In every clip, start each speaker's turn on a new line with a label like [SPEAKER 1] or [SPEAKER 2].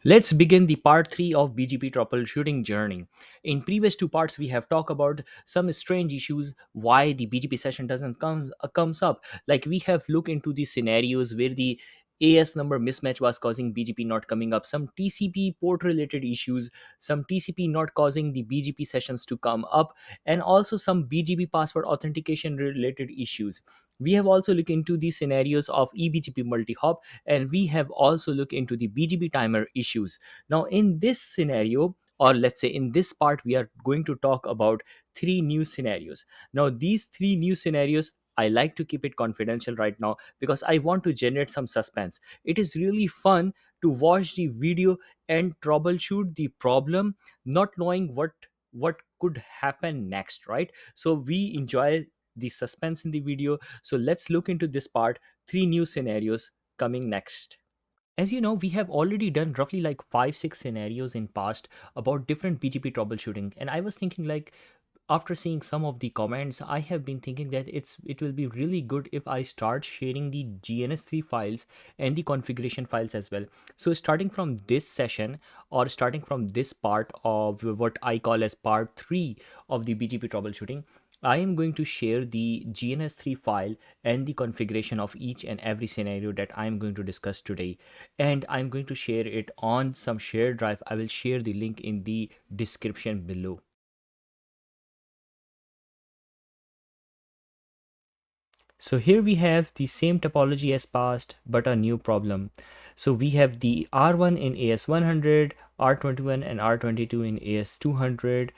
[SPEAKER 1] Let's begin the part 3 of BGP troubleshooting journey. In previous two parts, we have talked about some strange issues why the BGP session doesn't comes up. Like we have looked into the scenarios where the AS number mismatch was causing BGP not coming up, some TCP port related issues, some TCP not causing the BGP sessions to come up, and also some BGP password authentication related issues. We have also looked into the scenarios of eBGP multi-hop, and we have also looked into the BGP timer issues. Now, in this scenario, or let's say in this part, we are going to talk about three new scenarios. Now, these three new scenarios, I like to keep it confidential right now because I want to generate some suspense. It is really fun to watch the video and troubleshoot the problem, not knowing what could happen next, right? So we enjoy the suspense in the video. So let's look into this part, three new scenarios coming next. As you know, we have already done roughly like 5 6 scenarios in past about different BGP troubleshooting, and I was thinking like, after seeing some of the comments, I have been thinking that it will be really good if I start sharing the GNS3 files and the configuration files as well. So starting from this session, or starting from this part of what I call as part 3 of the BGP troubleshooting, I am going to share the GNS3 file and the configuration of each and every scenario that I am going to discuss today, and I'm going to share it on some shared drive. I will share the link in the description below. So here we have the same topology as past, but a new problem. So we have the R1 in AS100, R21 and R22 in AS200.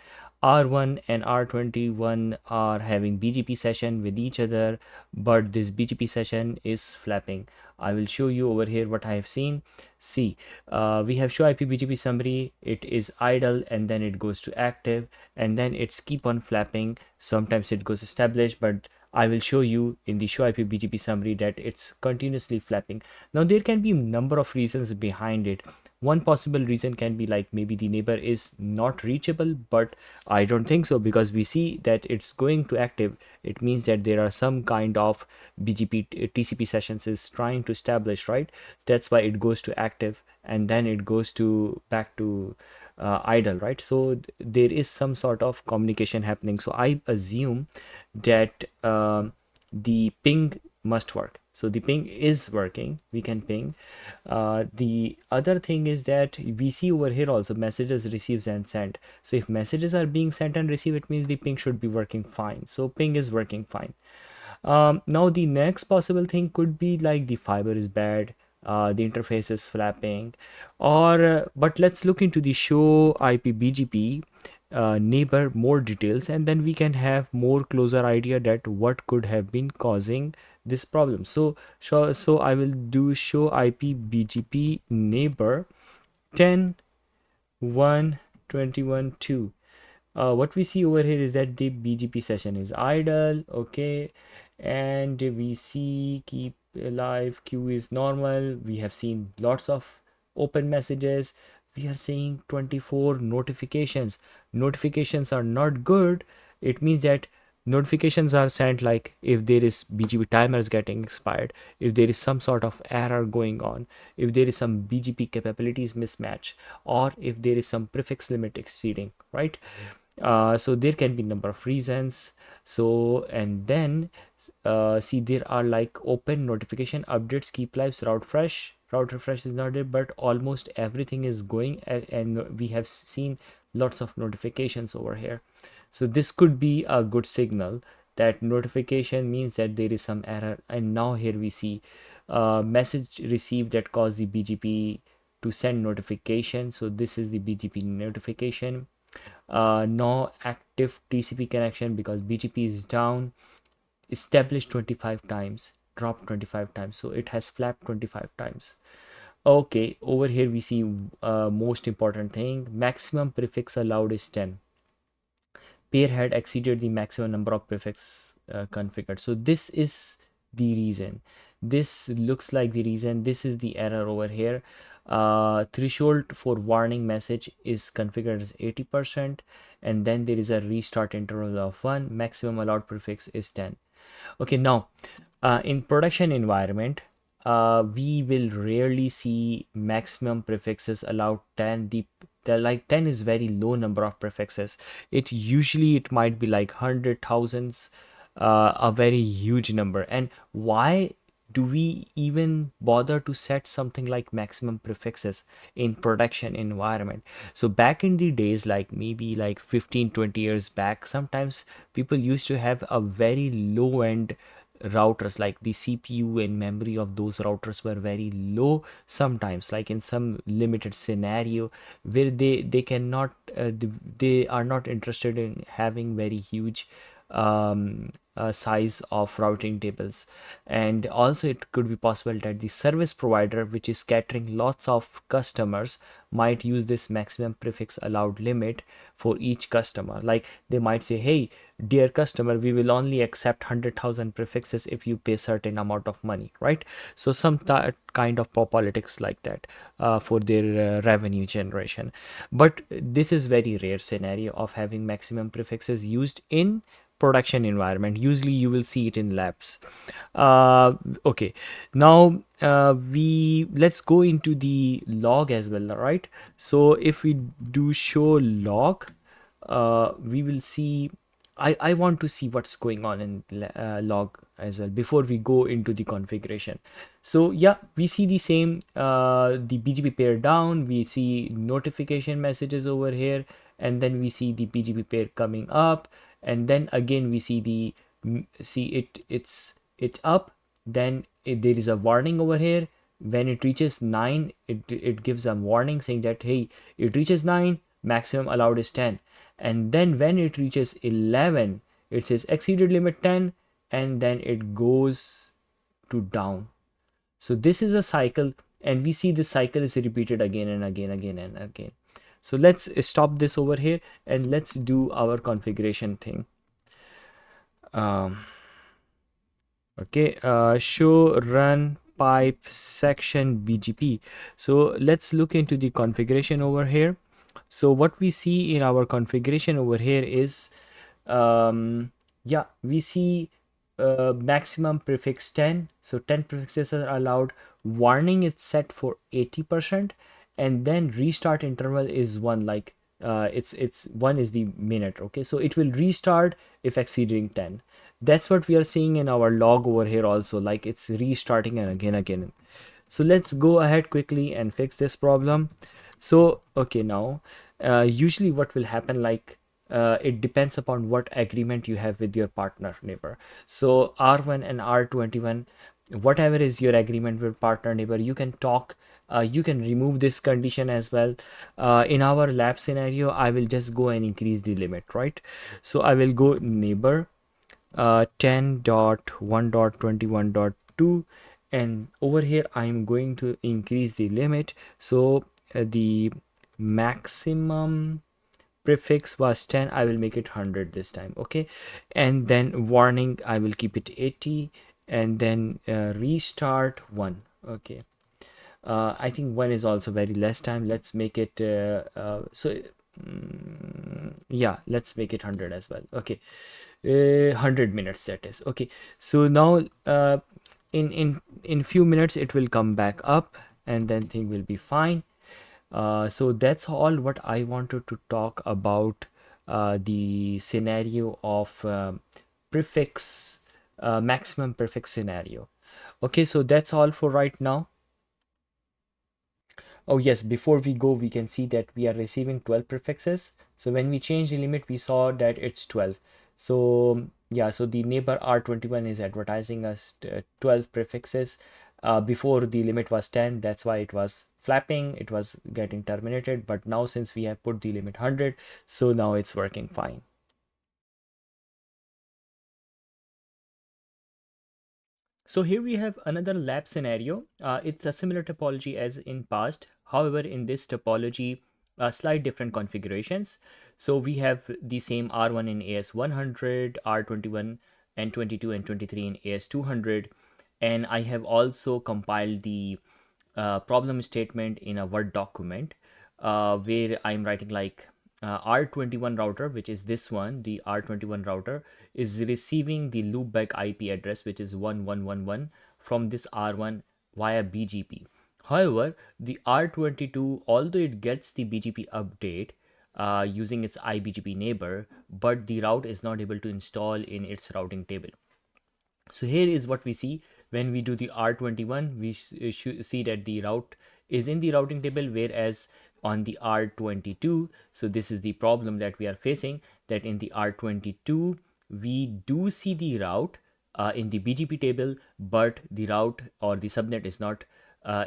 [SPEAKER 1] R1 and R21 are having BGP session with each other, but this BGP session is flapping. I will show you over here what I have seen. See, we have show IP BGP summary. It is idle and then it goes to active, and then it's keep on flapping. Sometimes it goes established, but I will show you in the show IP BGP summary that it's continuously flapping. Now there can be a number of reasons behind it. One possible reason can be like maybe the neighbor is not reachable, but I don't think so, because we see that it's going to active. It means that there are some kind of BGP TCP sessions is trying to establish, right? That's why it goes to active and then it goes to back to idle, right? So there is some sort of communication happening. So I assume that the ping must work. So the ping is working, we can ping. The other thing is that we see over here also messages receives and sent. So if messages are being sent and received, it means the ping should be working fine. So ping is working fine. Now the next possible thing could be like the fiber is bad, the interface is flapping, or but let's look into the show IP BGP neighbor more details, and then we can have more closer idea that what could have been causing this problem. So I will do show IP BGP neighbor 10 1 21 2. What we see over here is that the BGP session is idle, okay, and we see keep alive, queue is normal. We have seen lots of open messages. We are seeing 24 notifications. Notifications are not good. It means that notifications are sent like if there is BGP timers getting expired, if there is some sort of error going on, if there is some BGP capabilities mismatch, or if there is some prefix limit exceeding, right? So there can be number of reasons. So and then see, there are like open notification updates, keep lives, route refresh is not there, but almost everything is going, and we have seen lots of notifications over here. So this could be a good signal that notification means that there is some error. And now here we see message received that caused the BGP to send notification. So this is the BGP notification. No active TCP connection because BGP is down, established 25 times, dropped 25 times, so it has flapped 25 times. Okay, over here we see most important thing, maximum prefix allowed is 10. Pair had exceeded the maximum number of prefix configured. So this is the reason. This looks like the reason. This is the error over here. Threshold for warning message is configured as 80%, and then there is a restart interval of 1. Maximum allowed prefix is 10. Okay, now in production environment, we will rarely see maximum prefixes allowed 10. The like 10 is very low number of prefixes. It might be like hundred thousands, a very huge number. And why do we even bother to set something like maximum prefixes in production environment? So back in the days, like maybe like 15-20 years back, sometimes people used to have a very low end routers, like the CPU and memory of those routers were very low sometimes, like in some limited scenario where they cannot they are not interested in having very huge size of routing tables. And also it could be possible that the service provider, which is catering lots of customers, might use this maximum prefix allowed limit for each customer. Like they might say, hey dear customer, we will only accept 100,000 prefixes if you pay certain amount of money, right? So some kind of politics like that for their revenue generation. But this is very rare scenario of having maximum prefixes used in production environment. Usually you will see it in labs. Okay, now we let's go into the log as well, right? So if we do show log, we will see, I want to see what's going on in log as well before we go into the configuration. So yeah, we see the same, the BGP pair down, we see notification messages over here, and then we see the BGP pair coming up, and then again we see the see it up, then there is a warning over here. When it reaches 9, it gives a warning saying that hey, it reaches 9, maximum allowed is 10. And then when it reaches 11, it says exceeded limit 10, and then it goes to down. So this is a cycle, and we see this cycle is repeated again and again, again and again. So let's stop this over here and let's do our configuration thing. Okay, show run pipe section BGP. So let's look into the configuration over here. So what we see in our configuration over here is, yeah, we see maximum prefix 10. So 10 prefixes are allowed. Warning is set for 80%, and then restart interval is 1. Like it's 1 is the minute. Okay, so it will restart if exceeding 10. That's what we are seeing in our log over here also, like it's restarting and again. So let's go ahead quickly and fix this problem. So okay, now usually what will happen, like it depends upon what agreement you have with your partner neighbor. So R1 and R21, whatever is your agreement with partner neighbor, you can talk, you can remove this condition as well. In our lab scenario, I will just go and increase the limit, right? So I will go neighbor 10.1.21.2, and over here I'm going to increase the limit. So the maximum prefix was 10, I will make it 100 this time. Okay, and then warning I will keep it 80, and then restart 1. Okay, I think 1 is also very less time. Let's make it yeah, let's make it 100 as well. Okay, 100 minutes, that is. Okay, so now in few minutes it will come back up, and then thing will be fine. So that's all what I wanted to talk about the scenario of prefix maximum prefix scenario. Okay, so that's all for right now. Oh yes, before we go, we can see that we are receiving 12 prefixes. So when we change the limit, we saw that it's 12. So yeah, so the neighbor R21 is advertising us 12 prefixes. Before the limit was 10, that's why it was flapping, it was getting terminated. But now since we have put the limit 100, so now it's working fine. So here we have another lab scenario. It's a similar topology as in past. However, in this topology, slight different configurations. So we have the same R1 in AS100, R21 and 22 and 23 in AS200. And I have also compiled the problem statement in a Word document where I'm writing like R21 router, which is this one, the R21 router is receiving the loopback IP address, which is 1111 from this R1 via BGP. However, the R22, although it gets the BGP update using its iBGP neighbor, but the route is not able to install in its routing table. So here is what we see when we do the R21. We see that the route is in the routing table, whereas on the R22, so this is the problem that we are facing, that in the R22 we do see the route in the BGP table, but the route or the subnet is not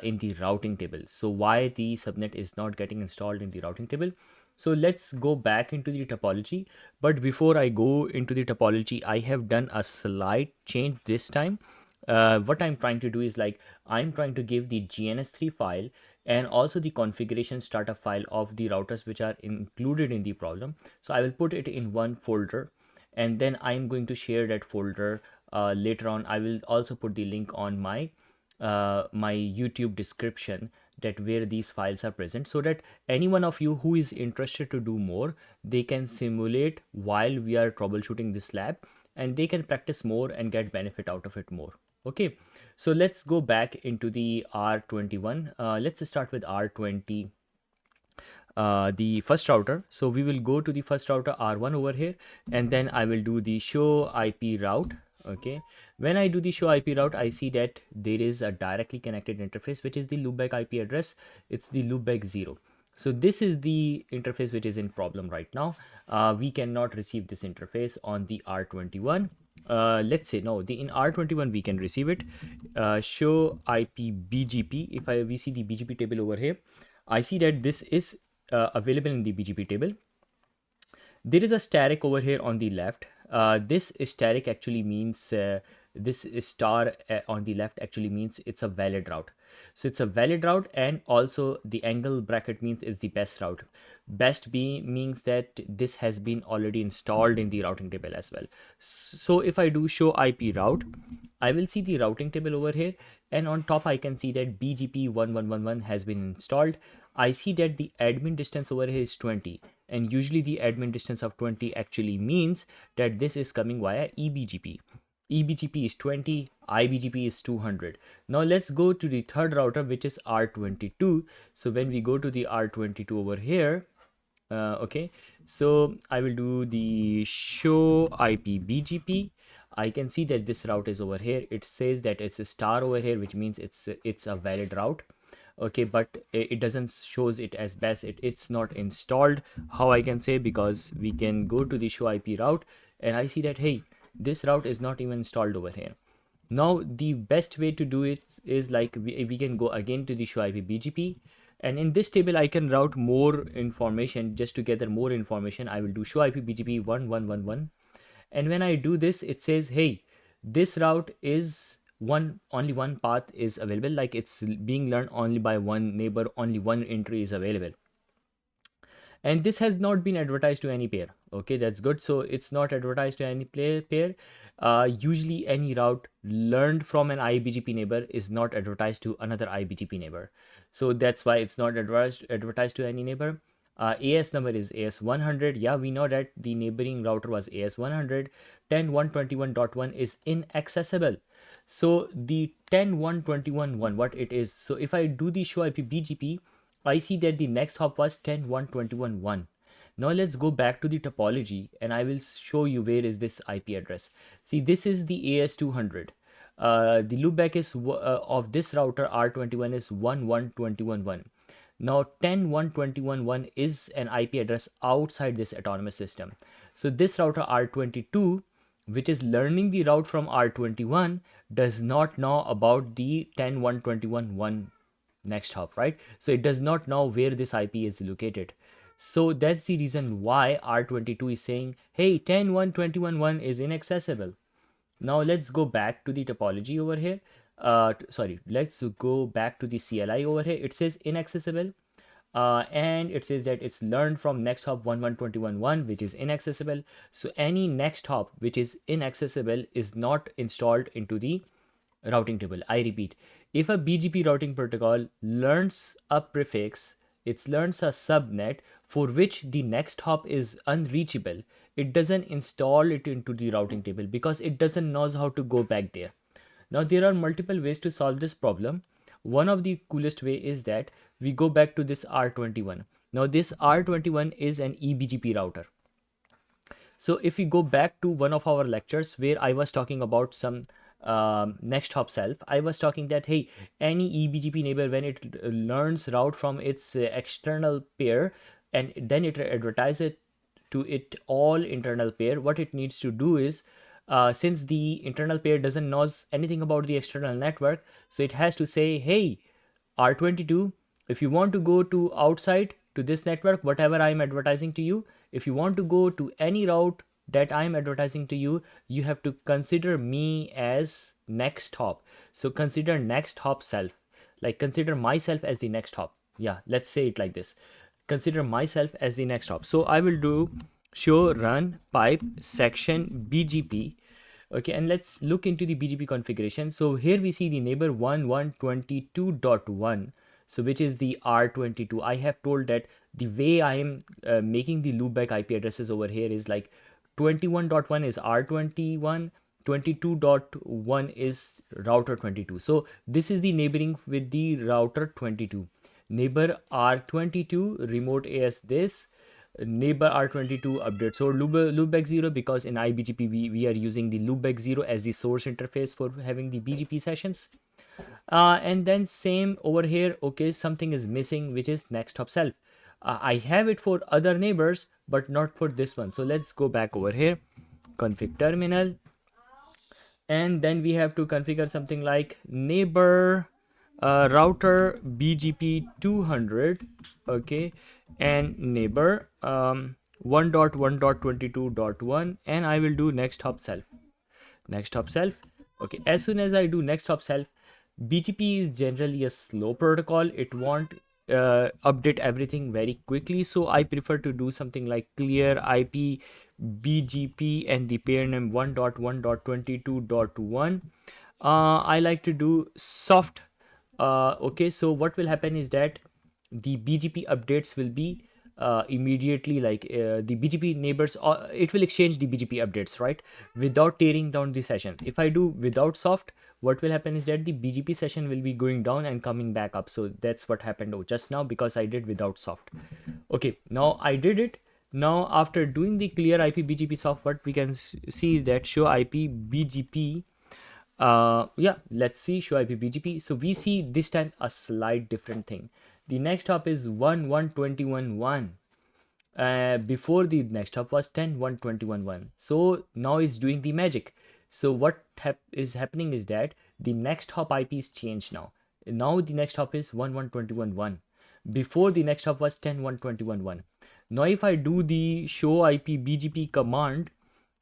[SPEAKER 1] in the routing table. So why the subnet is not getting installed in the routing table? So let's go back into the topology. But before I go into the topology, I have done a slight change this time. What I'm trying to do is like I'm trying to give the GNS3 file and also the configuration startup file of the routers which are included in the problem. So I will put it in one folder, and then I'm going to share that folder later on. I will also put the link on my my YouTube description, that where these files are present, so that any one of you who is interested to do more, they can simulate while we are troubleshooting this lab, and they can practice more and get benefit out of it more. Okay, so let's go back into the R21. Let's start with R20, the first router. So we will go to the first router R1 over here, and then I will do the show IP route. Okay, when I do the show IP route, I see that there is a directly connected interface, which is the loopback IP address. It's the loopback 0. So this is the interface which is in problem right now. We cannot receive this interface on the R21. Let's say no, the in R21 we can receive it. Show IP BGP. If we see the BGP table over here, I see that this is available in the BGP table. There is a static over here on the left. This static actually means this star on the left actually means it's a valid route. So it's a valid route, and also the angle bracket means it's the best route. Best means that this has been already installed in the routing table as well. So if I do show IP route, I will see the routing table over here, and on top I can see that BGP 1111 has been installed. I see that the admin distance over here is 20, and usually the admin distance of 20 actually means that this is coming via eBGP. eBGP is 20, iBGP is 200. Now let's go to the third router, which is R22. So when we go to the R22 over here, okay, so I will do the show IP BGP. I can see that this route is over here. It says that it's a star over here, which means it's a valid route. Okay, but it doesn't shows it as best. It's not installed. How I can say? Because we can go to the show IP route, and I see that, hey, this route is not even installed over here. Now the best way to do it is like we can go again to the show IP BGP, and in this table I can route more information. Just to gather more information, I will do show IP BGP 1111, and when I do this, it says, hey, this route is only one path is available, like it's being learned only by one neighbor, only one entry is available, and this has not been advertised to any pair. Okay, that's good. So it's not advertised to any pair. Usually any route learned from an iBGP neighbor is not advertised to another iBGP neighbor, so that's why it's not advertised to any neighbor. AS number is AS100. Yeah, we know that the neighboring router was AS100. 10.121.1 is inaccessible. So the 10.121.1, what it is, so if I do the show IP BGP, I see that the next hop was 10.121.1. Now let's go back to the topology, and I will show you where is this IP address. See, this is the AS200. The loopback is of this router R21 is 11.21.1. Now 10.121.1 is an IP address outside this autonomous system. So this router R22, which is learning the route from R21, does not know about the 10.121.1 next hop, right? So it does not know where this IP is located. So that's the reason why R22 is saying, hey, 10.121.1 is inaccessible. Now let's go back to the topology over here. Let's go back to the CLI over here. It says inaccessible. And it says that it's learned from next hop 11.21.1, which is inaccessible. So any next hop which is inaccessible is not installed into the routing table. I repeat, if a BGP routing protocol learns a prefix, it learns a subnet for which the next hop is unreachable, it doesn't install it into the routing table because it doesn't know how to go back there. Now there are multiple ways to solve this problem. One of the coolest way is that we go back to this R21. Now this R21 is an eBGP router. So if we go back to one of our lectures where I was talking about some next hop self, I was talking that, hey, any eBGP neighbor, when it learns route from its external pair and then it advertises it to it all internal pair, what it needs to do is, since the internal pair doesn't knows anything about the external network, so it has to say, hey, R22, if you want to go to outside to this network, whatever I'm advertising to you, if you want to go to any route that I'm advertising to you, you have to consider me as next hop. So consider next hop self, like consider myself as the next hop. Yeah, let's say it like this. Consider myself as the next hop. So I will do show run pipe section BGP. Okay, and let's look into the BGP configuration. So here we see the neighbor 1122.1, so which is the R22. I have told that the way I am making the loopback IP addresses over here is like 21.1 is R21, 22.1 is router 22. So this is the neighboring with the router 22. Neighbor R22 remote AS this, neighbor R22 update. So loopback 0, because in iBGP we are using the loopback 0 as the source interface for having the BGP sessions. And then same over here. Okay, something is missing, which is next hop self. I have it for other neighbors but not for this one. So let's go back over here, config terminal, and then we have to configure something like neighbor router BGP 200. Okay, and neighbor 1.1.22.1, and I will do next hop self. Next hop self. Okay, as soon as I do next hop self, BGP is generally a slow protocol. It won't update everything very quickly, so I prefer to do something like clear IP BGP and the pair name 1.1.22.1. I like to do soft. Okay, so what will happen is that the BGP updates will be immediately, like the BGP neighbors, it will exchange the BGP updates, right, without tearing down the session. If I do without soft, what will happen is that the BGP session will be going down and coming back up. So that's what happened just now, because I did without soft. Okay, now I did it. Now after doing the clear IP BGP soft, what we can see is that show IP BGP. Yeah, let's see show IP BGP. So we see this time a slight different thing. The next hop is 1.1.21.1. Before the next hop was 10.1.21.1. So now it's doing the magic. So what is happening is that the next hop IP is changed now. Now the next hop is 1.1.21.1. Before the next hop was 10.1.21.1. Now if I do the show IP BGP command,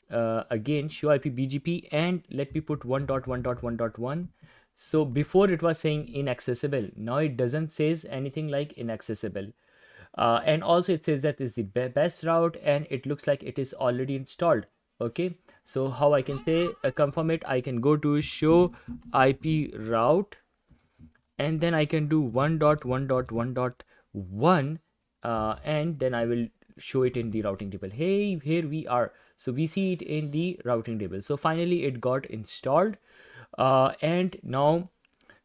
[SPEAKER 1] again show IP BGP, and let me put 1.1.1.1. So before it was saying inaccessible, now it doesn't says anything like inaccessible. And also it says that is the best route, and it looks like it is already installed. Okay, so how I can say confirm it, I can go to show IP route, and then I can do 1.1.1.1, and then I will show it in the routing table. Hey, here we are. So we see it in the routing table. So finally it got installed, and now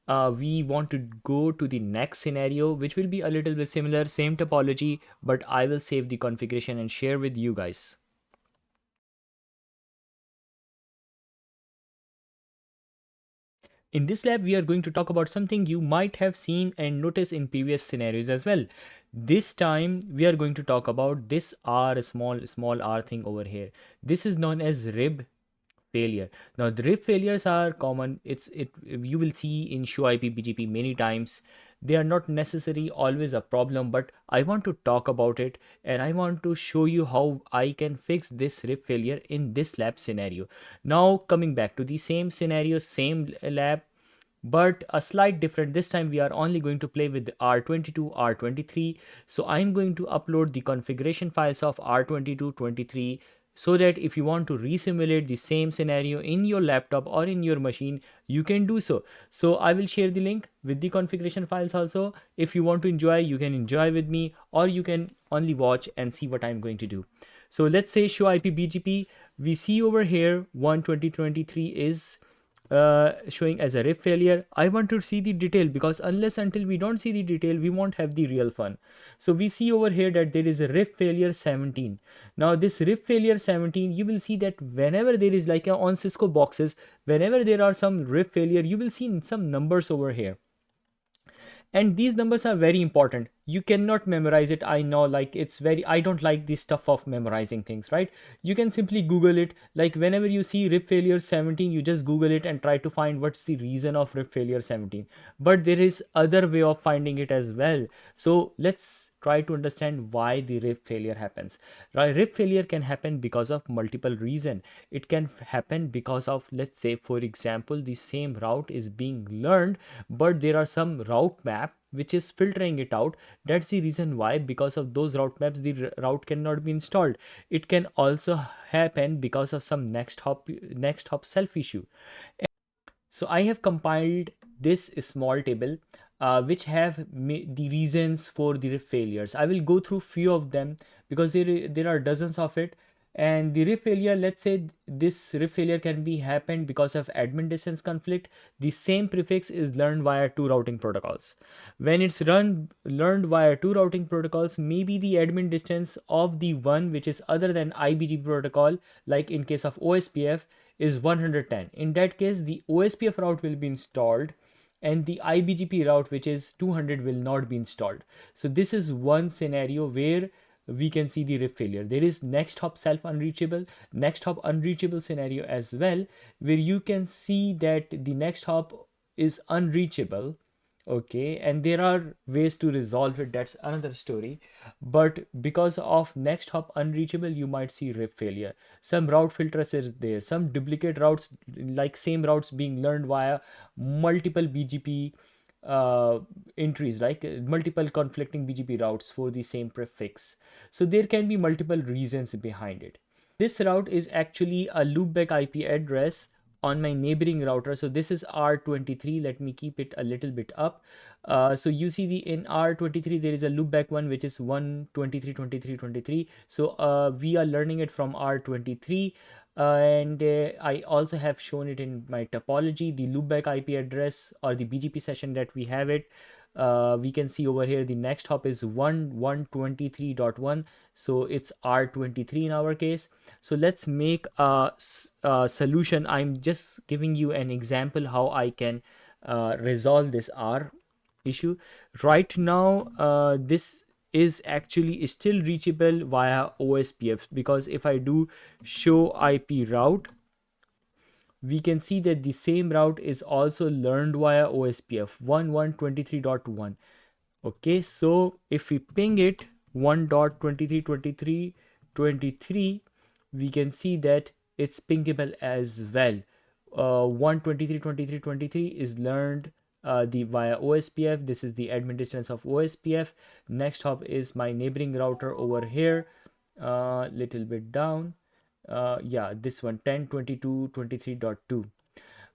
[SPEAKER 1] we want to go to the next scenario, which will be a little bit similar, same topology, but I will save the configuration and share with you guys. In this lab, we are going to talk about something you might have seen and noticed in previous scenarios as well. This time, we are going to talk about this R, small r thing over here. This is known as rib failure. Now the rib failures are common. You will see in show IP BGP many times. They are not necessarily always a problem, but I want to talk about it, and I want to show you how I can fix this rib failure in this lab scenario. Now coming back to the same scenario, same lab, but a slight different. This time we are only going to play with R22, R23. So I'm going to upload the configuration files of R22, 23, so that if you want to resimulate the same scenario in your laptop or in your machine, you can do so. So I will share the link with the configuration files also. If you want to enjoy, you can enjoy with me, or you can only watch and see what I'm going to do. So let's say show IP BGP. We see over here 1.20.23 is showing as a RIP failure. I want to see the detail, because unless until we don't see the detail, we won't have the real fun. So we see over here that there is a RIP failure 17. Now this RIP failure 17, you will see that whenever there is like on Cisco boxes, whenever there are some RIP failure, you will see some numbers over here, and these numbers are very important. You cannot memorize it. I know, like, it's very, I don't like this stuff of memorizing things, right? You can simply Google it. Like whenever you see RIP failure 17, you just Google it and try to find what's the reason of RIP failure 17. But there is other way of finding it as well. So let's try to understand why the RIP failure happens. Right? RIP failure can happen because of multiple reasons. It can happen because of, let's say, for example, the same route is being learned, but there are some route map which is filtering it out. That's the reason why. Because of those route maps, the route cannot be installed. It can also happen because of some next hop self issue. So I have compiled this small table which have the reasons for the RIP failures. I will go through few of them because there are dozens of it. And the RIP failure, let's say this RIP failure can be happened because of admin distance conflict. The same prefix is learned via two routing protocols. When it's learned via two routing protocols, maybe the admin distance of the one which is other than IBGP protocol, like in case of OSPF, is 110. In that case, the OSPF route will be installed and the IBGP route, which is 200, will not be installed. So this is one scenario where we can see the RIP failure. There is next hop self unreachable, next hop unreachable scenario as well, where you can see that the next hop is unreachable. Okay, and there are ways to resolve it, that's another story. But because of next hop unreachable, you might see RIP failure. Some route filters is there, some duplicate routes, like same routes being learned via multiple BGP entries, like multiple conflicting BGP routes for the same prefix. So there can be multiple reasons behind it. This route is actually a loopback IP address on my neighboring router. So this is R23. Let me keep it a little bit up. So you see in R23 there is a loopback one which is 123.23.23. So we are learning it from R23. And I also have shown it in my topology, the loopback IP address or the BGP session that we have it. We can see over here the next hop is 1.123.1, so it's R23 in our case. So let's make a solution. I'm just giving you an example how I can resolve this R issue. Right now this is actually still reachable via OSPF, because if I do show IP route, we can see that the same route is also learned via OSPF 1123.1. Okay, so if we ping it 1.23.23.23, we can see that it's pingable as well. 1.23.23.23 is learned the via OSPF. This is the admin distance of OSPF. Next hop is my neighboring router over here, little bit down. Yeah, this one 10.22.23.2.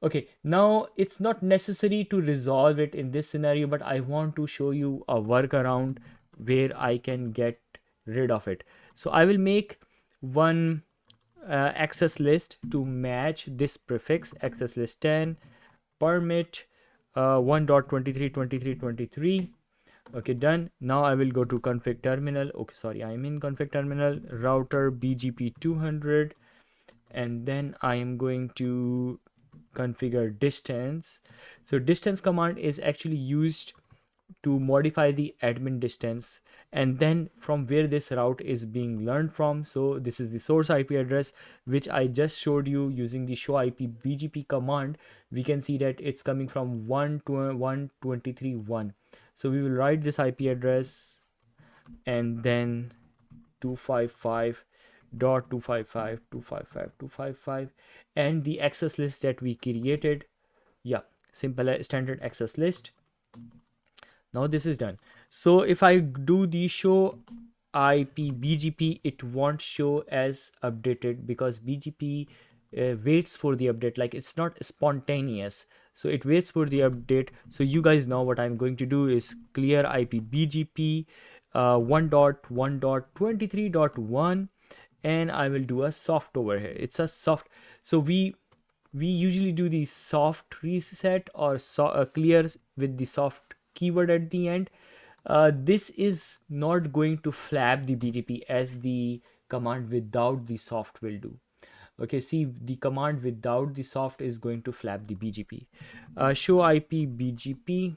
[SPEAKER 1] Okay, now it's not necessary to resolve it in this scenario, but I want to show you a workaround where I can get rid of it. So I will make one access list to match this prefix, access list 10 permit 1.23.23.23. Okay, done. Now I will go to config terminal. Okay, sorry, I'm in config terminal, router BGP 200, and then I am going to configure distance. So distance command is actually used to modify the admin distance, and then from where this route is being learned from. So this is the source IP address which I just showed you using the show IP BGP command. We can see that it's coming from 1.123.1. So we will write this IP address and then 255.255.255.255, and the access list that we created. Yeah, simple standard access list. Now this is done. So if I do the show IP BGP, it won't show as updated because BGP waits for the update. Like, it's not spontaneous, so it waits for the update. So you guys know what I'm going to do is clear IP BGP 1.1.23.1, and I will do a soft over here. It's a soft. So we we usually do the soft reset or clear with the soft keyword at the end. This is not going to flap the BGP as the command without the soft will do. Okay, see, the command without the soft is going to flap the BGP. Show IP BGP.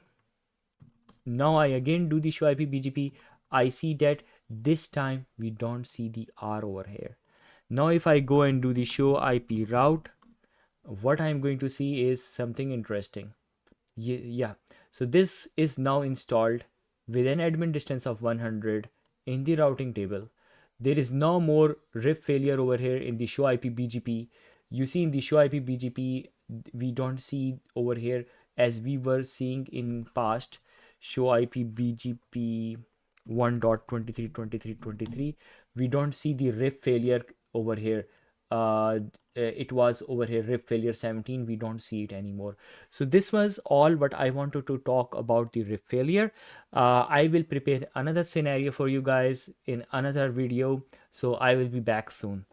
[SPEAKER 1] Now I again do the show IP BGP. I see that this time we don't see the R over here. Now if I go and do the show IP route, what I'm going to see is something interesting. Yeah, so this is now installed with an admin distance of 100 in the routing table. There is no more RIP failure over here in the show IP BGP. You see in the show IP BGP, we don't see over here as we were seeing in past show IP BGP 1.23.23.23. We don't see the RIP failure over here. It was over here RIP failure 17. We don't see it anymore. So this was all what I wanted to talk about the RIP failure. I will prepare another scenario for you guys in another video. So I will be back soon.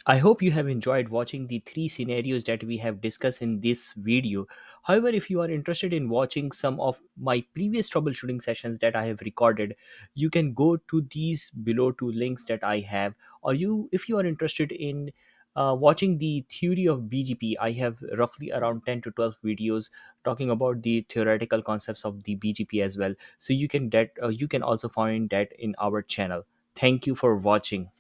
[SPEAKER 1] I hope you have enjoyed watching the three scenarios that we have discussed in this video. However, if you are interested in watching some of my previous troubleshooting sessions that I have recorded, you can go to these below two links that I have. Or if you are interested in watching the theory of BGP, I have roughly around 10 to 12 videos talking about the theoretical concepts of the BGP as well. So you can also find that in our channel. Thank you for watching.